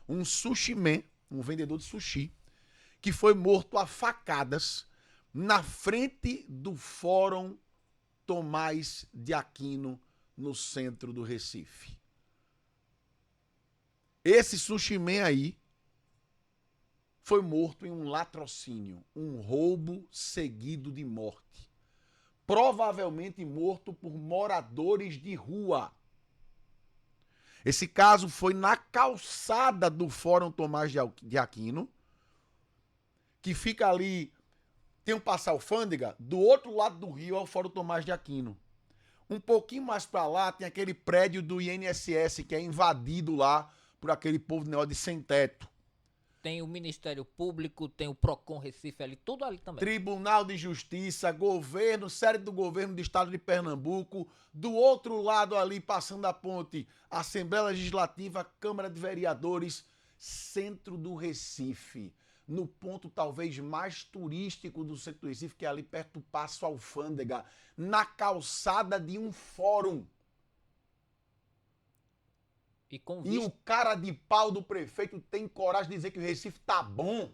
um sushi man, um vendedor de sushi, que foi morto a facadas na frente do Fórum Tomás de Aquino, no centro do Recife. Esse sushi man aí foi morto em um latrocínio, um roubo seguido de morte. Provavelmente morto por moradores de rua. Esse caso foi na calçada do Fórum Tomás de Aquino, que fica ali, tem um passa-alfândega, do outro lado do rio é o Fórum Tomás de Aquino. Um pouquinho mais para lá tem aquele prédio do INSS que é invadido lá por aquele povo de negócio de sem teto. Tem o Ministério Público, tem o Procon Recife ali, tudo ali também. Tribunal de Justiça, governo, sede do governo do estado de Pernambuco, do outro lado ali, passando a ponte, Assembleia Legislativa, Câmara de Vereadores, centro do Recife, no ponto talvez mais turístico do centro do Recife, que é ali perto do Paço Alfândega, na calçada de um fórum. E o cara de pau do prefeito tem coragem de dizer que o Recife tá bom.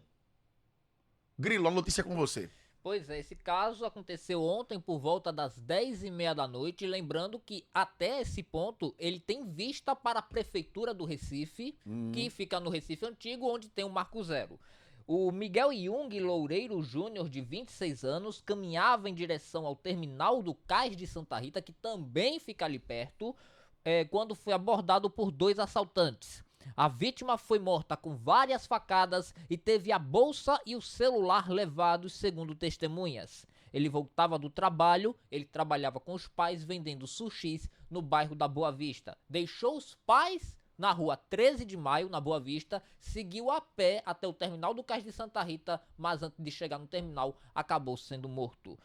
Grilo, a notícia é com você. Pois é, esse caso aconteceu ontem por volta das 10h30 da noite, lembrando que até esse ponto ele tem vista para a Prefeitura do Recife, que fica no Recife Antigo, onde tem o Marco Zero. O Miguel Jung Loureiro Júnior, de 26 anos, caminhava em direção ao terminal do Cais de Santa Rita, que também fica ali perto, quando foi abordado por dois assaltantes. A vítima foi morta com várias facadas e teve a bolsa e o celular levados, segundo testemunhas. Ele voltava do trabalho, ele trabalhava com os pais vendendo sushis no bairro da Boa Vista. Deixou os pais na rua 13 de Maio, na Boa Vista, seguiu a pé até o terminal do Cais de Santa Rita, mas antes de chegar no terminal, acabou sendo morto.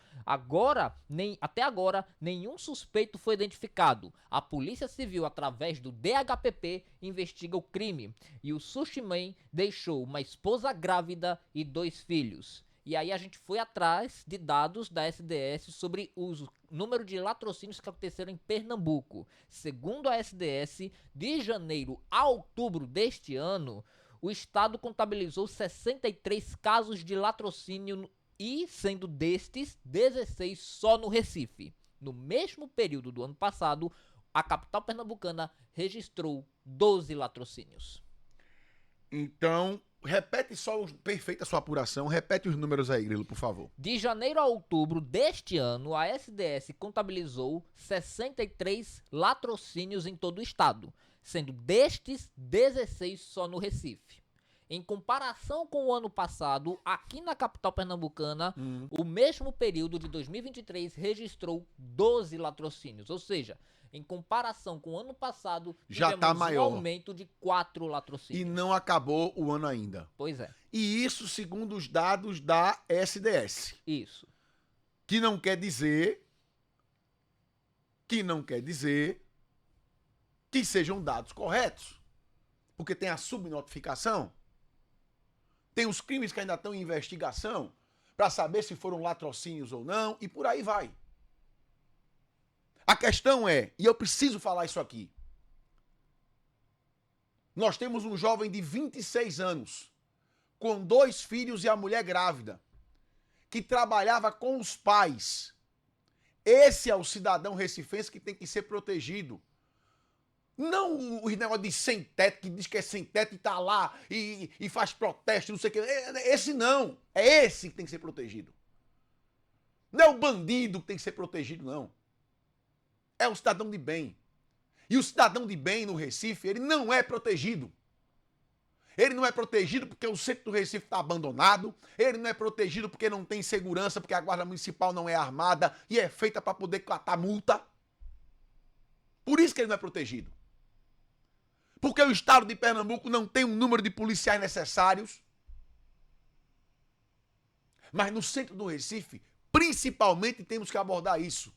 Até agora, nenhum suspeito foi identificado. A Polícia Civil, através do DHPP, investiga o crime. E o Sushi Man deixou uma esposa grávida e 2 filhos. E aí a gente foi atrás de dados da SDS sobre o número de latrocínios que aconteceram em Pernambuco. Segundo a SDS, de janeiro a outubro deste ano, o estado contabilizou 63 casos de latrocínio e, sendo destes, 16 só no Recife. No mesmo período do ano passado, a capital pernambucana registrou 12 latrocínios. Então, repete só, perfeita a sua apuração, repete os números aí, Grilo, por favor. De janeiro a outubro deste ano, a SDS contabilizou 63 latrocínios em todo o estado, sendo destes 16 só no Recife. Em comparação com o ano passado, aqui na capital pernambucana, o mesmo período de 2023 registrou 12 latrocínios. Ou seja, em comparação com o ano passado, já está maior. Um aumento de 4 latrocínios. E não acabou o ano ainda. Pois é. E isso segundo os dados da SDS. Isso. Que não quer dizer que sejam dados corretos. Porque tem a subnotificação. Tem os crimes que ainda estão em investigação para saber se foram latrocínios ou não, e por aí vai. A questão é, e eu preciso falar isso aqui, nós temos um jovem de 26 anos, com 2 filhos e a mulher grávida, que trabalhava com os pais. Esse é o cidadão recifense que tem que ser protegido. Não o negócio de sem teto, que diz que é sem teto e tá lá e faz protesto, não sei o que. Esse não. É esse que tem que ser protegido. Não é o bandido que tem que ser protegido, não. É o cidadão de bem. E o cidadão de bem no Recife, ele não é protegido. Ele não é protegido porque o centro do Recife está abandonado. Ele não é protegido porque não tem segurança, porque a guarda municipal não é armada e é feita para poder catar multa. Por isso que ele não é protegido. Porque o estado de Pernambuco não tem um número de policiais necessários. Mas no centro do Recife, principalmente, temos que abordar isso.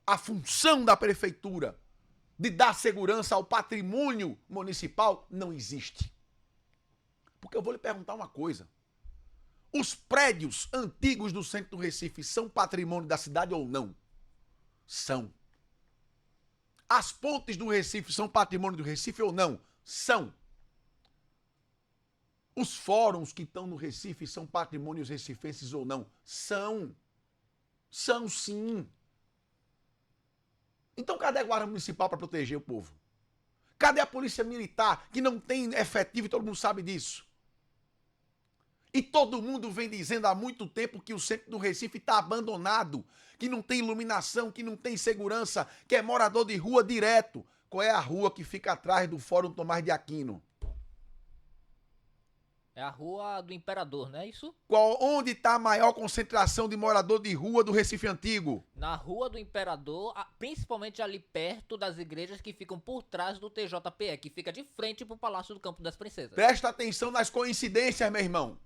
A função da prefeitura de dar segurança ao patrimônio municipal não existe. Porque eu vou lhe perguntar uma coisa. Os prédios antigos do centro do Recife são patrimônio da cidade ou não? São. As pontes do Recife são patrimônio do Recife ou não? São. Os fóruns que estão no Recife são patrimônios recifenses ou não? São. São sim. Então cadê a Guarda Municipal para proteger o povo? Cadê a Polícia Militar, que não tem efetivo e todo mundo sabe disso? E todo mundo vem dizendo há muito tempo que o centro do Recife está abandonado, que não tem iluminação, que não tem segurança, que é morador de rua direto. Qual é a rua que fica atrás do Fórum Tomás de Aquino? É a Rua do Imperador, não é isso? Onde está a maior concentração de morador de rua do Recife Antigo? Na Rua do Imperador, principalmente ali perto das igrejas que ficam por trás do TJPE, que fica de frente pro Palácio do Campo das Princesas. Presta atenção nas coincidências, meu irmão.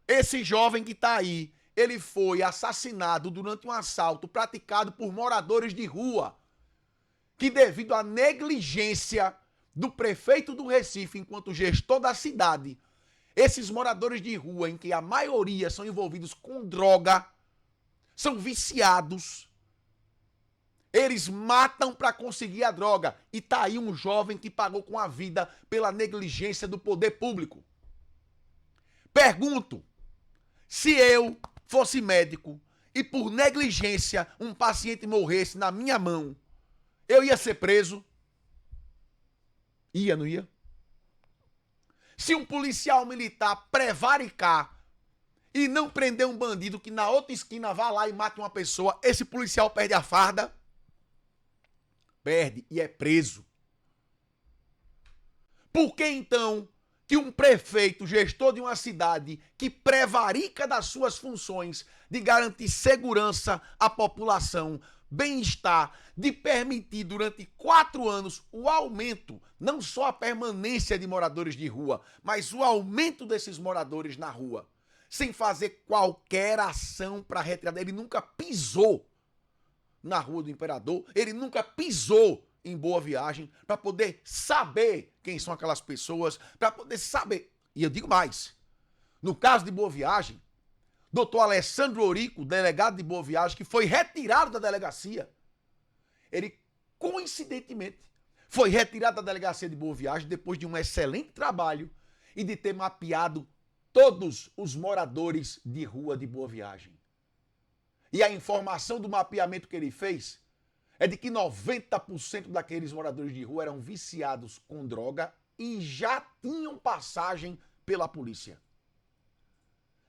Esse jovem que está aí, ele foi assassinado durante um assalto praticado por moradores de rua, que devido à negligência do prefeito do Recife, enquanto gestor da cidade, esses moradores de rua, em que a maioria são envolvidos com droga, são viciados, eles matam para conseguir a droga. E tá aí um jovem que pagou com a vida pela negligência do poder público. Pergunto, se eu fosse médico e por negligência um paciente morresse na minha mão, eu ia ser preso? Ia, não ia? Se um policial militar prevaricar e não prender um bandido que na outra esquina vá lá e mate uma pessoa, esse policial perde a farda? Perde e é preso. Por que então que um prefeito, gestor de uma cidade, que prevarica das suas funções de garantir segurança à população, bem-estar, de permitir durante 4 anos o aumento, não só a permanência de moradores de rua, mas o aumento desses moradores na rua, sem fazer qualquer ação para retirar? Ele nunca pisou na Rua do Imperador, ele nunca pisou em Boa Viagem para poder saber quem são aquelas pessoas, para poder saber. E eu digo mais, no caso de Boa Viagem, doutor Alessandro Orico, delegado de Boa Viagem, que foi retirado da delegacia, ele, coincidentemente, foi retirado da delegacia de Boa Viagem depois de um excelente trabalho e de ter mapeado todos os moradores de rua de Boa Viagem. E a informação do mapeamento que ele fez é de que 90% daqueles moradores de rua eram viciados com droga e já tinham passagem pela polícia.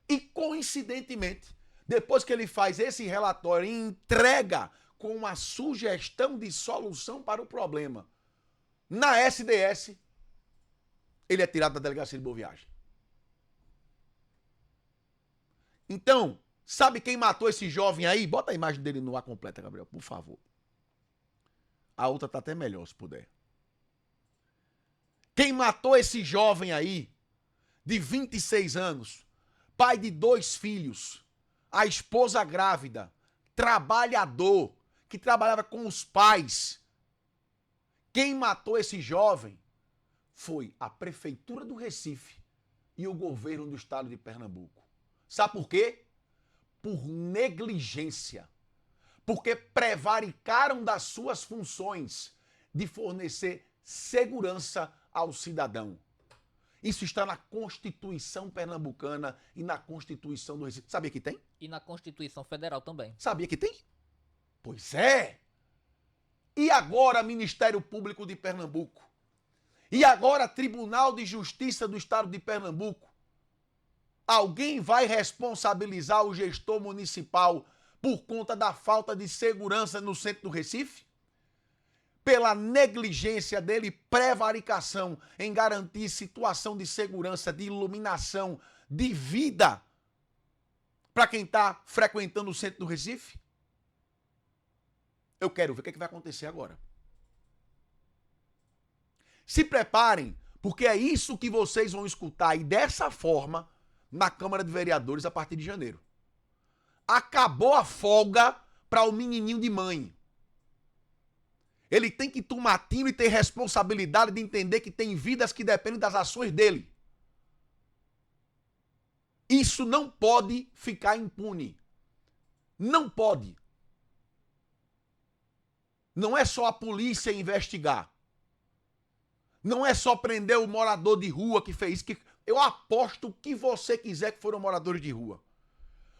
E, coincidentemente, depois que ele faz esse relatório e entrega com uma sugestão de solução para o problema na SDS, ele é tirado da delegacia de Boa Viagem. Então, sabe quem matou esse jovem aí? Bota a imagem dele no ar completa, Gabriel, por favor. A outra tá até melhor, se puder. Quem matou esse jovem aí, de 26 anos, pai de 2 filhos, a esposa grávida, trabalhador, que trabalhava com os pais. Quem matou esse jovem foi a Prefeitura do Recife e o governo do estado de Pernambuco. Sabe por quê? Por negligência. Porque prevaricaram das suas funções de fornecer segurança ao cidadão. Isso está na Constituição pernambucana e na Constituição do Recife. Sabia que tem? E na Constituição Federal também. Sabia que tem? Pois é. E agora Ministério Público de Pernambuco? E agora Tribunal de Justiça do Estado de Pernambuco? Alguém vai responsabilizar o gestor municipal por conta da falta de segurança no centro do Recife? Pela negligência dele, prevaricação em garantir situação de segurança, de iluminação, de vida para quem está frequentando o centro do Recife? Eu quero ver o que vai acontecer agora. Se preparem, porque é isso que vocês vão escutar e dessa forma na Câmara de Vereadores a partir de janeiro. Acabou a folga para o menininho de mãe. Ele tem que tomar tino e ter responsabilidade de entender que tem vidas que dependem das ações dele. Isso não pode ficar impune. Não pode. Não é só a polícia investigar. Não é só prender o morador de rua que fez isso. Eu aposto o que você quiser que foram moradores de rua.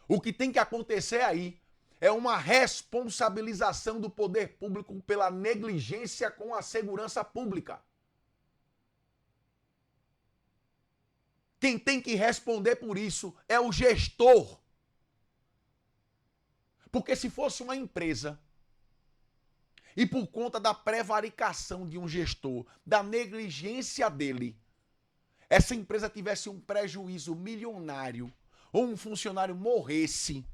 O que tem que acontecer aí é uma responsabilização do poder público pela negligência com a segurança pública. Quem tem que responder por isso é o gestor. Porque se fosse uma empresa e por conta da prevaricação de um gestor, da negligência dele, essa empresa tivesse um prejuízo milionário ou um funcionário morresse,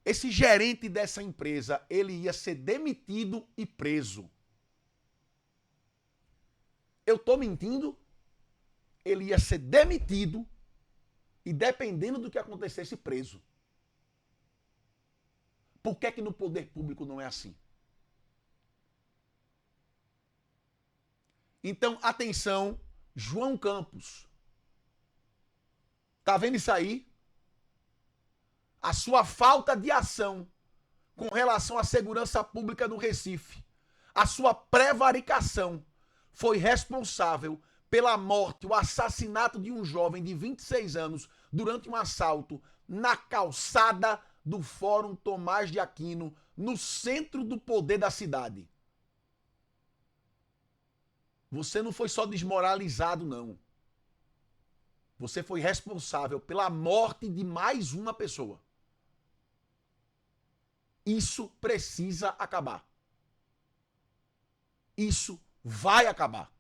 esse gerente dessa empresa, ele ia ser demitido e preso. Eu estou mentindo? Ele ia ser demitido e, dependendo do que acontecesse, preso. Por que é que no poder público não é assim? Então, atenção, João Campos. Tá vendo isso aí? A sua falta de ação com relação à segurança pública do Recife, a sua prevaricação foi responsável pela morte, o assassinato de um jovem de 26 anos durante um assalto na calçada do Fórum Tomás de Aquino, no centro do poder da cidade. Você não foi só desmoralizado, não. Você foi responsável pela morte de mais uma pessoa. Isso precisa acabar. Isso vai acabar.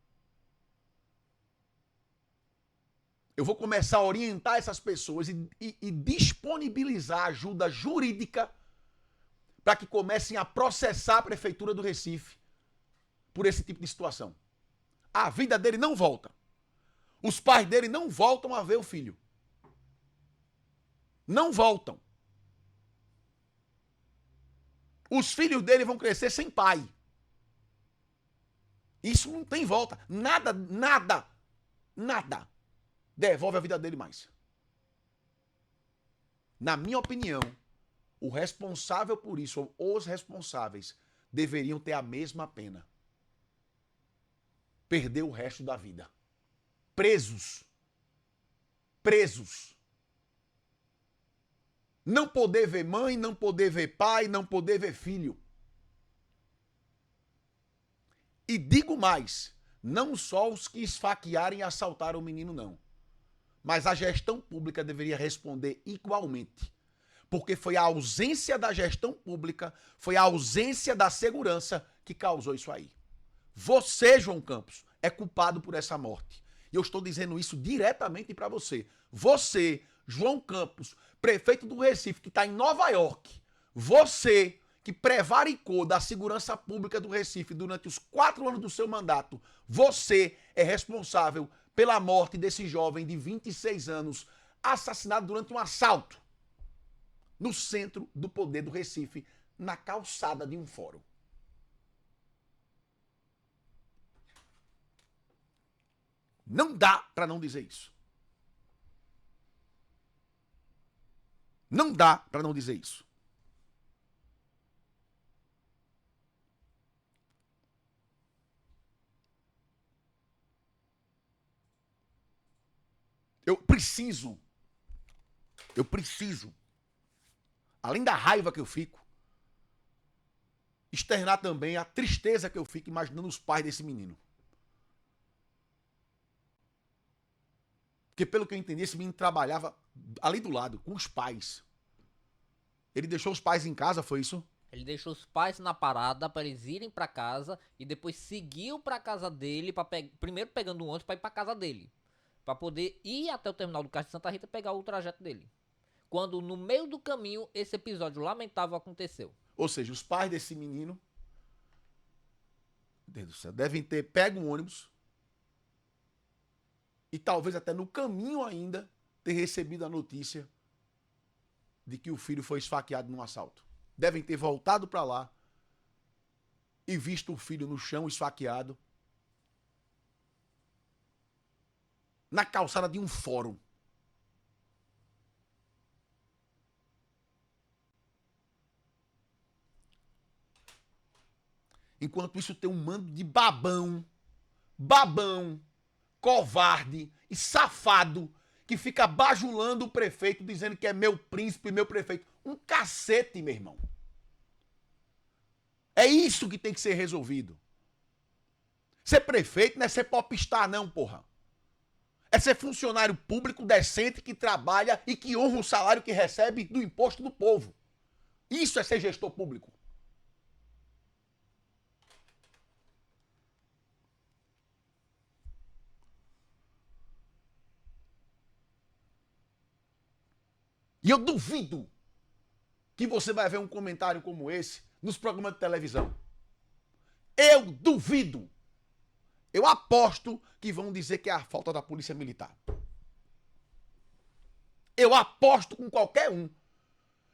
Eu vou começar a orientar essas pessoas e disponibilizar ajuda jurídica para que comecem a processar a Prefeitura do Recife por esse tipo de situação. A vida dele não volta. Os pais dele não voltam a ver o filho. Não voltam. Os filhos dele vão crescer sem pai. Isso não tem volta. Nada devolve a vida dele mais. Na minha opinião, o responsável por isso, ou os responsáveis, deveriam ter a mesma pena. Perder o resto da vida. Presos. Presos. Não poder ver mãe, não poder ver pai, não poder ver filho. E digo mais, não só os que esfaquearam e assaltaram o menino, não. Mas a gestão pública deveria responder igualmente. Porque foi a ausência da gestão pública, foi a ausência da segurança que causou isso aí. Você, João Campos, é culpado por essa morte. E eu estou dizendo isso diretamente para você. Você, João Campos, prefeito do Recife, que está em Nova York, você que prevaricou da segurança pública do Recife durante os 4 anos do seu mandato, você é responsável pela morte desse jovem de 26 anos, assassinado durante um assalto no centro do poder do Recife, na calçada de um fórum. Não dá para não dizer isso. Não dá para não dizer isso. Eu preciso, além da raiva que eu fico, externar também a tristeza que eu fico imaginando os pais desse menino. Porque, pelo que eu entendi, esse menino trabalhava ali do lado, com os pais. Ele deixou os pais em casa, foi isso? Ele deixou os pais na parada para eles irem para casa e depois seguiu para casa dele, primeiro pegando um ônibus para ir para casa dele, para poder ir até o terminal do Cais de Santa Rita e pegar o trajeto dele. Quando no meio do caminho esse episódio lamentável aconteceu. Ou seja, os pais desse menino, Deus do céu, devem ter pego um ônibus e talvez até no caminho ainda ter recebido a notícia de que o filho foi esfaqueado num assalto. Devem ter voltado para lá e visto o filho no chão esfaqueado na calçada de um fórum. Enquanto isso tem um mando de babão babão, covarde e safado que fica bajulando o prefeito dizendo que é meu príncipe, meu prefeito. Um cacete, meu irmão. É isso que tem que ser resolvido. Ser prefeito não é ser popstar não, porra. É ser funcionário público decente que trabalha e que honra o salário que recebe do imposto do povo. Isso é ser gestor público. E eu duvido que você vai ver um comentário como esse nos programas de televisão. Eu duvido. Eu aposto que vão dizer que é a falta da polícia militar. Eu aposto com qualquer um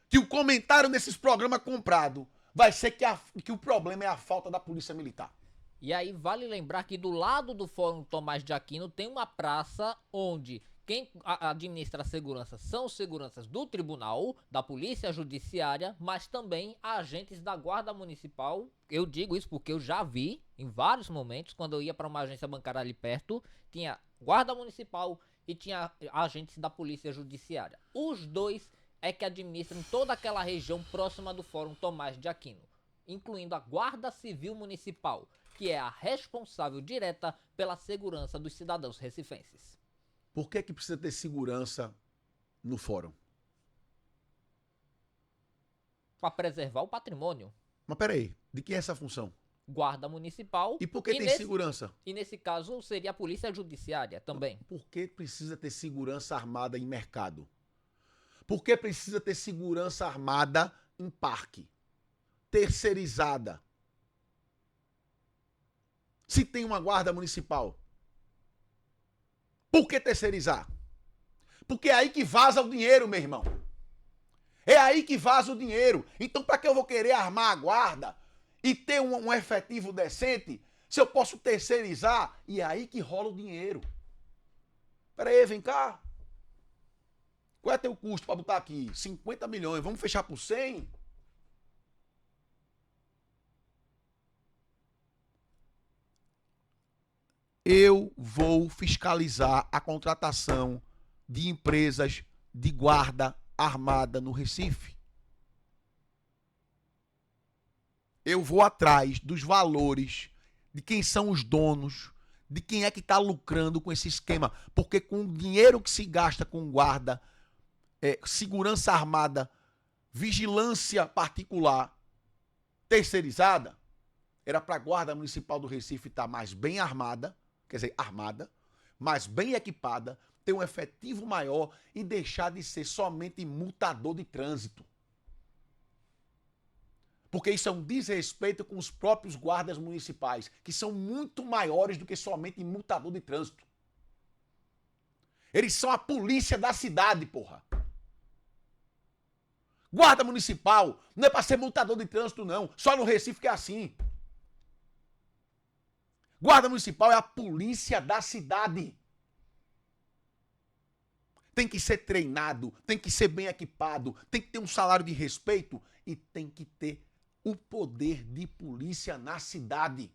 que o comentário nesses programas comprados vai ser que o problema é a falta da polícia militar. E aí vale lembrar que do lado do Fórum Tomás de Aquino tem uma praça onde quem administra a segurança são os seguranças do tribunal, da polícia judiciária, mas também agentes da guarda municipal. Eu digo isso porque eu já vi em vários momentos, quando eu ia para uma agência bancária ali perto, tinha guarda municipal e tinha agentes da polícia judiciária. Os dois é que administram toda aquela região próxima do Fórum Tomás de Aquino, incluindo a Guarda Civil Municipal, que é a responsável direta pela segurança dos cidadãos recifenses. Por que precisa ter segurança no fórum? Para preservar o patrimônio. Mas peraí, de quem é essa função? Guarda municipal. E por que tem segurança? E nesse caso seria a polícia judiciária também. Por que precisa ter segurança armada em mercado? Por que precisa ter segurança armada em parque? Terceirizada. Se tem uma guarda municipal. Por que terceirizar? Porque é aí que vaza o dinheiro, meu irmão. É aí que vaza o dinheiro. Então, para que eu vou querer armar a guarda e ter um efetivo decente, se eu posso terceirizar? E é aí que rola o dinheiro. Pera aí, vem cá. Qual é teu custo para botar aqui? 50 milhões. Vamos fechar por 100? Eu vou fiscalizar a contratação de empresas de guarda armada no Recife. Eu vou atrás dos valores, de quem são os donos, de quem é que está lucrando com esse esquema. Porque com o dinheiro que se gasta com guarda, segurança armada, vigilância particular, terceirizada, era para a Guarda Municipal do Recife estar mais bem armada, quer dizer, armada, mais bem equipada, ter um efetivo maior e deixar de ser somente multador de trânsito. Porque isso é um desrespeito com os próprios guardas municipais, que são muito maiores do que somente multador de trânsito. Eles são a polícia da cidade, porra. Guarda municipal não é para ser multador de trânsito, não. Só no Recife que é assim. Guarda municipal é a polícia da cidade. Tem que ser treinado, tem que ser bem equipado, tem que ter um salário de respeito e tem que ter o poder de polícia na cidade.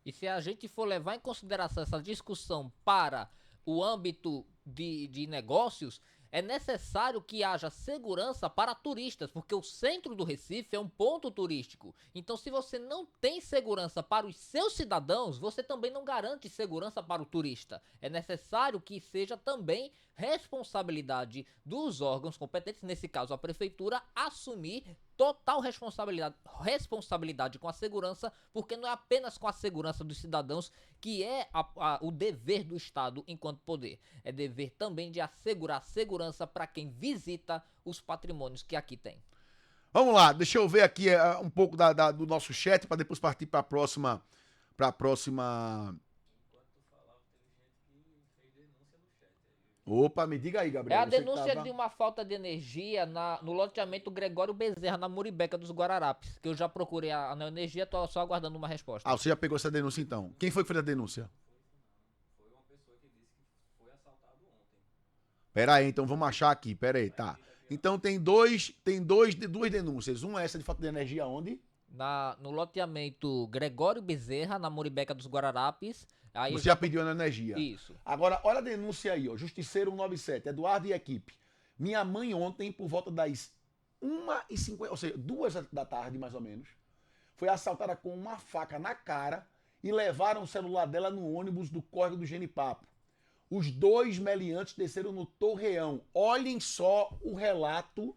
E se a gente for levar em consideração essa discussão para o âmbito de negócios, é necessário que haja segurança para turistas, porque o centro do Recife é um ponto turístico. Então, se você não tem segurança para os seus cidadãos, você também não garante segurança para o turista. É necessário que seja também responsabilidade dos órgãos competentes, nesse caso a prefeitura, assumir total responsabilidade com a segurança, porque não é apenas com a segurança dos cidadãos que é o dever do Estado enquanto poder. É dever também de assegurar segurança para quem visita os patrimônios que aqui tem. Vamos lá, deixa eu ver aqui um pouco do nosso chat para depois partir para a próxima. Opa, me diga aí, Gabriel. É a denúncia de uma falta de energia no loteamento Gregório Bezerra, na Muribeca dos Guararapes, que eu já procurei a Neoenergia, tô só aguardando uma resposta. Ah, você já pegou essa denúncia então. Quem foi que fez a denúncia? Foi uma pessoa que disse que foi assaltado ontem. Pera aí, então vamos achar aqui, pera aí, tá. Então duas denúncias. Uma é essa de falta de energia onde? No loteamento Gregório Bezerra, na Muribeca dos Guararapes. Aí eu Você já pediu na energia. Isso. Agora, olha a denúncia aí, ó. Justiceiro 197, Eduardo e equipe. Minha mãe ontem, por volta das 1h50, ou seja, 2 da tarde, mais ou menos, foi assaltada com uma faca na cara e levaram o celular dela no ônibus do córrego do Genipapo. Os dois meliantes desceram no Torreão. Olhem só o relato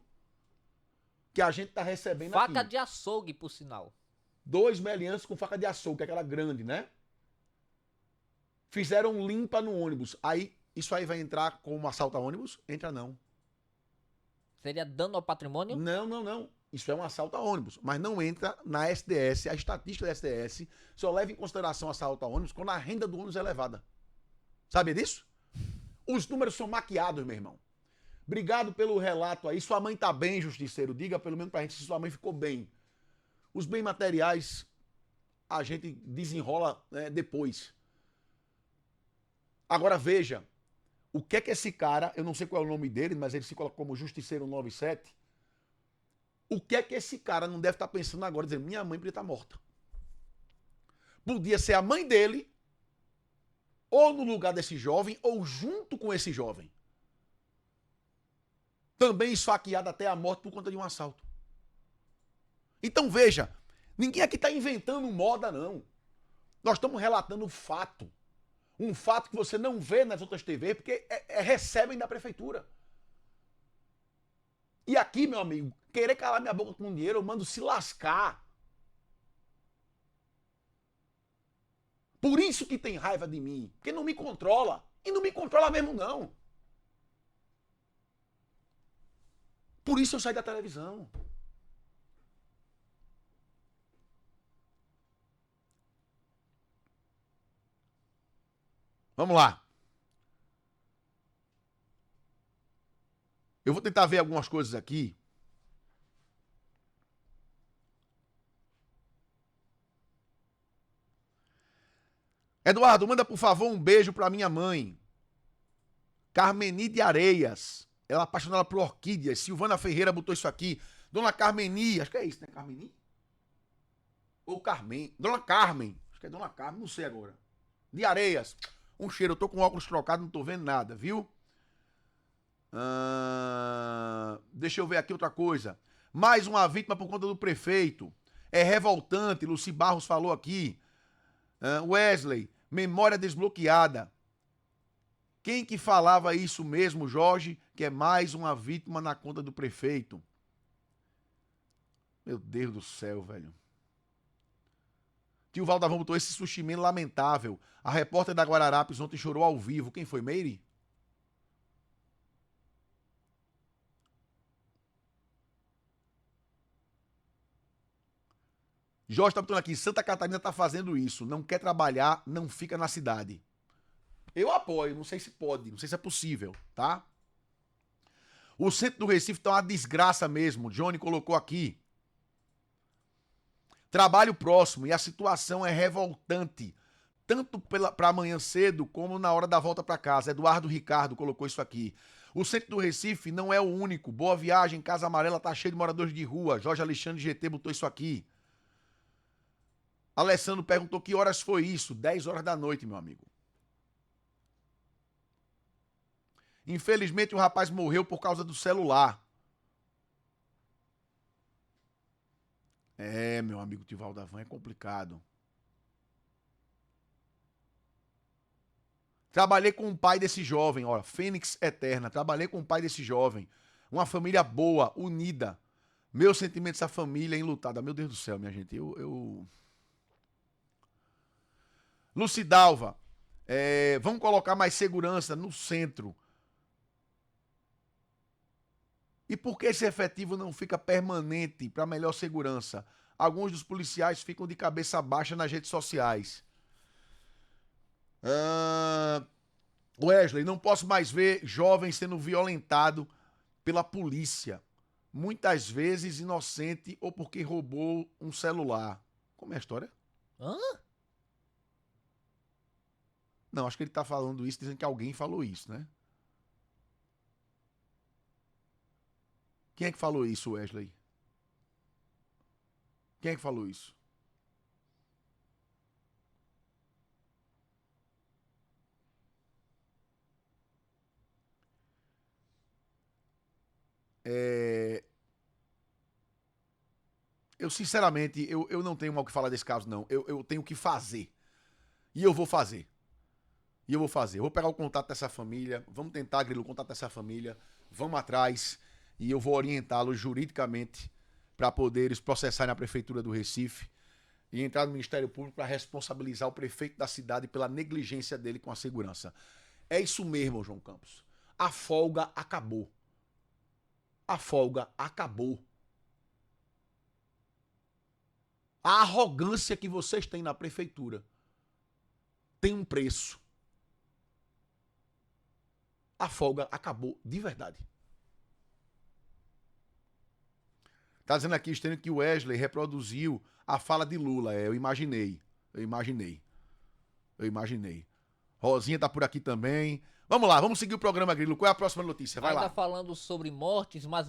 que a gente tá recebendo Faca aqui. de açougue, por sinal. Dois meliantes com faca de açougue, que é aquela grande, né? Fizeram limpa no ônibus. Aí, isso aí vai entrar como assalto a ônibus? Entra não. Seria dano ao patrimônio? Não. Isso é um assalto a ônibus, mas não entra na SDS, a estatística da SDS só leva em consideração assalto a ônibus quando a renda do ônibus é elevada. Sabia disso? Os números são maquiados, meu irmão. Obrigado pelo relato aí. Sua mãe tá bem, justiceiro. Diga pelo menos pra gente se sua mãe ficou bem. Os bens materiais a gente desenrola depois. Agora veja, o que é que esse cara, eu não sei qual é o nome dele, mas ele se coloca como Justiceiro 97. O que é que esse cara não deve estar pensando agora, dizendo, minha mãe podia estar morta. Podia ser a mãe dele, ou no lugar desse jovem, ou junto com esse jovem. Também esfaqueada até a morte por conta de um assalto. Então veja, ninguém aqui está inventando moda, não. Nós estamos relatando um fato. Um fato que você não vê nas outras TVs, porque recebem da prefeitura. E aqui, meu amigo, querer calar minha boca com dinheiro, eu mando se lascar. Por isso que tem raiva de mim, porque não me controla. E não me controla mesmo, não. Por isso eu saí da televisão. Vamos lá. Eu vou tentar ver algumas coisas aqui. Eduardo, manda por favor um beijo pra minha mãe. Carmeni de Areias. Ela é apaixonada por orquídeas. Silvana Ferreira botou isso aqui. Dona Carmeni, acho que é isso, né? Carmeni? Ou Carmen? Dona Carmen. Acho que é Dona Carmen, não sei agora. De Areias. Um cheiro, eu tô com óculos trocados, não tô vendo nada, viu? Deixa eu ver aqui outra coisa. Mais uma vítima por conta do prefeito. É revoltante, Luci Barros falou aqui. Wesley, memória desbloqueada. Quem que falava isso mesmo, Jorge? Que é mais uma vítima na conta do prefeito. Meu Deus do céu, velho. Tio Valdavão botou esse sushi man lamentável. A repórter da Guararapes ontem chorou ao vivo. Quem foi, Meire? Jorge tá botando aqui, Santa Catarina tá fazendo isso. Não quer trabalhar, não fica na cidade. Eu apoio, não sei se pode, não sei se é possível, tá? O centro do Recife tá uma desgraça mesmo. Johnny colocou aqui. Trabalho próximo e a situação é revoltante. Tanto para amanhã cedo como na hora da volta para casa. Eduardo Ricardo colocou isso aqui. O centro do Recife não é o único. Boa Viagem, Casa Amarela tá cheio de moradores de rua. Jorge Alexandre GT botou isso aqui. Alessandro perguntou que horas foi isso. 10 horas da noite, meu amigo. Infelizmente o rapaz morreu por causa do celular. É, meu amigo Tivaldo Avan, é complicado. Trabalhei com o pai desse jovem, ó, Fênix Eterna. Trabalhei com o pai desse jovem. Uma família boa, unida. Meus sentimentos à família enlutada. Meu Deus do céu, minha gente. Lucidalva, vamos colocar mais segurança no centro. E por que esse efetivo não fica permanente para melhor segurança? Alguns dos policiais ficam de cabeça baixa nas redes sociais. Wesley, não posso mais ver jovem sendo violentado pela polícia. Muitas vezes inocente ou porque roubou um celular. Como é a história? Hã? Não, acho que ele tá falando isso, dizendo que alguém falou isso, né? Quem é que falou isso, Wesley? Quem é que falou isso? Eu, sinceramente, eu não tenho mal o que falar desse caso, não. Eu tenho o que fazer. E eu vou fazer. Eu vou pegar o contato dessa família. Vamos tentar, Grilo, o contato dessa família. Vamos atrás. E eu vou orientá-los juridicamente para poder eles processarem na Prefeitura do Recife e entrar no Ministério Público para responsabilizar o prefeito da cidade pela negligência dele com a segurança. É isso mesmo, João Campos. A folga acabou. A folga acabou. A arrogância que vocês têm na prefeitura tem um preço. A folga acabou de verdade. Tá dizendo aqui, Estênio, que o Wesley reproduziu a fala de Lula. Eu imaginei. Rosinha tá por aqui também. Vamos lá, vamos seguir o programa, Grilo. Qual é a próxima notícia? Vai Ainda lá. falando sobre mortes, mas